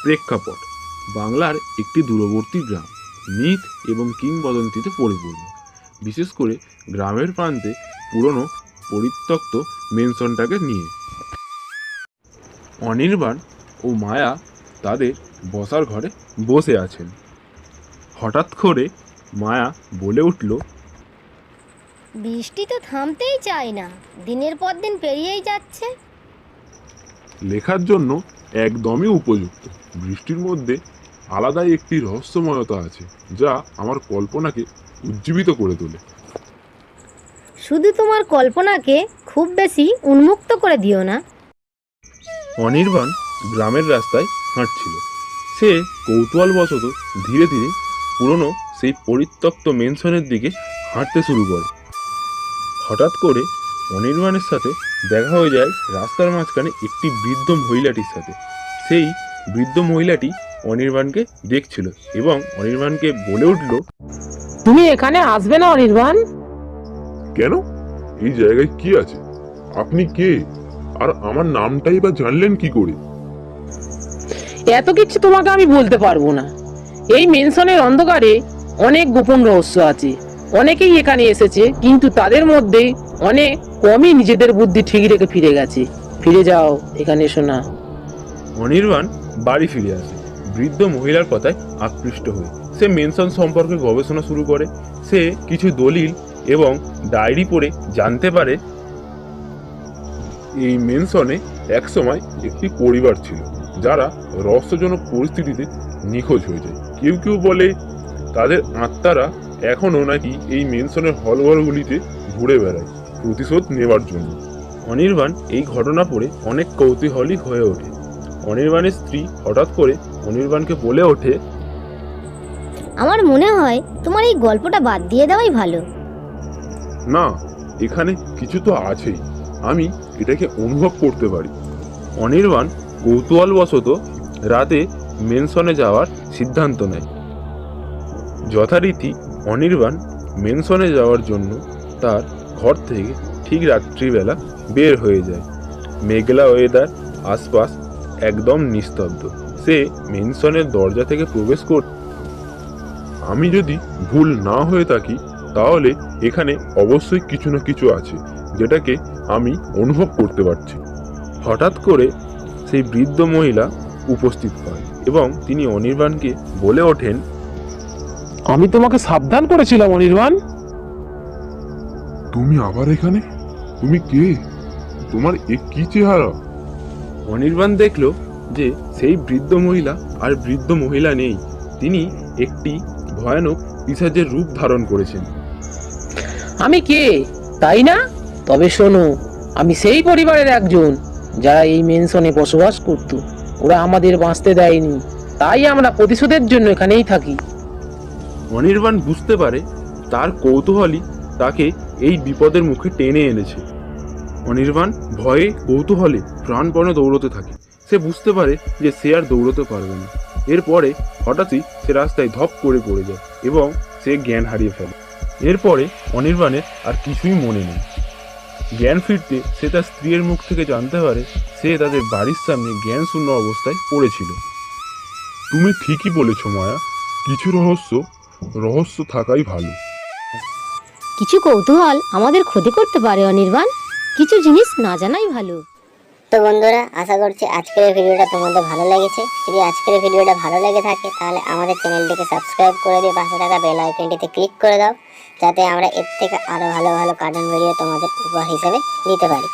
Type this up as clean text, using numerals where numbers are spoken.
প্রেক্ষাপট: বাংলার একটি দূরবর্তী গ্রাম, মিথ এবং কিংবদন্তিতে পরিপূর্ণ, বিশেষ করে গ্রামের প্রান্তে পুরনো পরিত্যক্ত মেনশনটাকে নিয়ে। অনির্বাণ ও মায়া তাদের বসার ঘরে বসে আছেন। হঠাৎ করে মায়া বলে উঠল, বৃষ্টি তো থামতেই চায় না, দিনের পর দিন পেরিয়েই যাচ্ছে। লেখার জন্য একদমই উপযুক্ত। বৃষ্টির মধ্যে আলাদাই একটি রহস্যময়তা আছে, যা আমার কল্পনাকে উজ্জীবিত করে তোলে। শুধু তোমার কল্পনাকে খুব বেশি উন্মুক্ত করে দিও না। অনির্বাণ গ্রামের রাস্তায় হাঁটছিল। সে কৌতূহলবশত ধীরে ধীরে পুরনো সেই পরিত্যক্ত মেনশনের দিকে হাঁটতে শুরু করে। হঠাৎ করে অনির্বাণের সাথে দেখা হয়ে যায় রাস্তার মাঝখানে একটি বৃদ্ধ মহিলাটির সাথে। সেই বৃদ্ধ মহিলাটি অনির্বাণকে দেখছিল এবং অনির্বাণকে বলে উঠল, তুমি এখানে আসবে না অনির্বাণ? কেন? এই জায়গায় কি আছে? আপনি কে? আর আমার নামটাই বা জানলেন কি করে? এত কিছু তোমাকে আমি বলতে পারবো না। এই মেনশনের অন্ধকারে অনেক গোপন রহস্য আছে। অনেকেই এখানে এসেছে, কিন্তু তাদের মধ্যে অনেক কমই নিজেদের বুদ্ধি ঠিক রেখে ফিরে গেছে। ফিরে যাও, এখানে এসো না। অনির্বাণ বাড়ি ফিরে আসে বৃদ্ধ মহিলার কথায় আকৃষ্ট হয়ে। সে মেনশন সম্পর্কে গবেষণা শুরু করে। সে কিছু দলিল এবং ডায়েরি পড়ে জানতে পারে এই মেনশনে একসময় একটি পরিবার ছিল, যারা রহস্যজনক পরিস্থিতিতে নিখোঁজ হয়ে যায়। কেউ কেউ বলে তাদের আত্মারা এখনো নাকি এই মেনশনের হলঘরগুলিতে ঘুরে বেড়ায় প্রতিশোধ নেবার জন্য। অনির্বাণ এই ঘটনা পড়ে অনেক কৌতূহলী হয়ে ওঠে। অনির্বাণের স্ত্রী হঠাৎ করে অনির্বাণকে বলে ওঠে, আমার মনে হয় তোমার এই গল্পটা বাদ দিয়ে দেওয়াই ভালো। না, এখানে কিছু তো আছেই। আমি এটাকে অনুভব করতে পারি। অনির্বাণ কৌতূহলবশত রাতে মেনশনে যাওয়ার সিদ্ধান্ত নেয়। যথারীতি অনির্বাণ মেনশনে যাওয়ার জন্য তার ঘর থেকে ঠিক রাত্রিবেলা বের হয়ে যায়। মেঘলা ওয়েদার, আশপাশ একদম নিস্তব্ধ। সে মেনশনের দরজা থেকে প্রবেশ কর। আমি যদি ভুল না হয়ে থাকি, তাহলে এখানে অবশ্যই কিছু না কিছু আছে, যেটাকে আমি অনুভব করতে পারছি। হঠাৎ করে সেই বৃদ্ধ মহিলা উপস্থিত হয় এবং তিনি অনির্বাণকে বলে ওঠেন, আমি তোমাকে সাবধান করেছিলাম অনির্বাণ। তুমি আবার এখানে? তুমি কে? তোমার এ কি চেহারা? অনির্বাণ দেখল যে সেই বৃদ্ধ মহিলা আর বৃদ্ধ মহিলা নেই। তিনি একটি ভয়ানক পিশাচের রূপ ধারণ করেছেন। আমি কে, তাই না? তবে শোনো, আমি সেই পরিবারের একজন যারা এই মেনশনে বসবাস করত। ওরা আমাদের বাঁচতে দেয়নি, তাই আমরা প্রতিশোধের জন্য এখানেই থাকি। অনির্বাণ বুঝতে পারে তার কৌতূহলই তাকে এই বিপদের মুখে টেনে এনেছে। অনির্বাণ ভয়ে কৌতূহলে প্রাণপণে দৌড়তে থাকে। সে বুঝতে পারে যে সে আর দৌড়তে পারবে না। এরপরে হঠাৎই সে রাস্তায় ধপ করে পড়ে যায় এবং সে জ্ঞান হারিয়ে ফেলে। এরপরে অনির্বাণের আর কিছুই মনে নেই। জ্ঞান ফিরতে সে তার স্ত্রীর মুখ থেকে জানতে পারে সে তাদের বাড়ির সামনে জ্ঞান শূন্য অবস্থায় পড়েছিল। তুমি ঠিকই বলেছ মায়া, কিছু রহস্য থাকাই ভালো। কিছু কৌতূহল আমাদের ক্ষতি করতে পারে অনির্বাণ, কিছু জিনিস না জানাই ভালো। তো বন্ধুরা, আশা করছি আজকের এই ভিডিওটা তোমাদের ভালো লেগেছে। যদি আজকের এই ভিডিওটা ভালো লেগে থাকে, তাহলে আমাদের চ্যানেলটিকে সাবস্ক্রাইব করে দিয়ে পাশে থাকা বেল আইকনটিতে ক্লিক করে দাও, যাতে আমরা এর থেকে আরো ভালো ভালো কার্টুন ভিডিও তোমাদের উপহার হিসেবে দিতে পারি।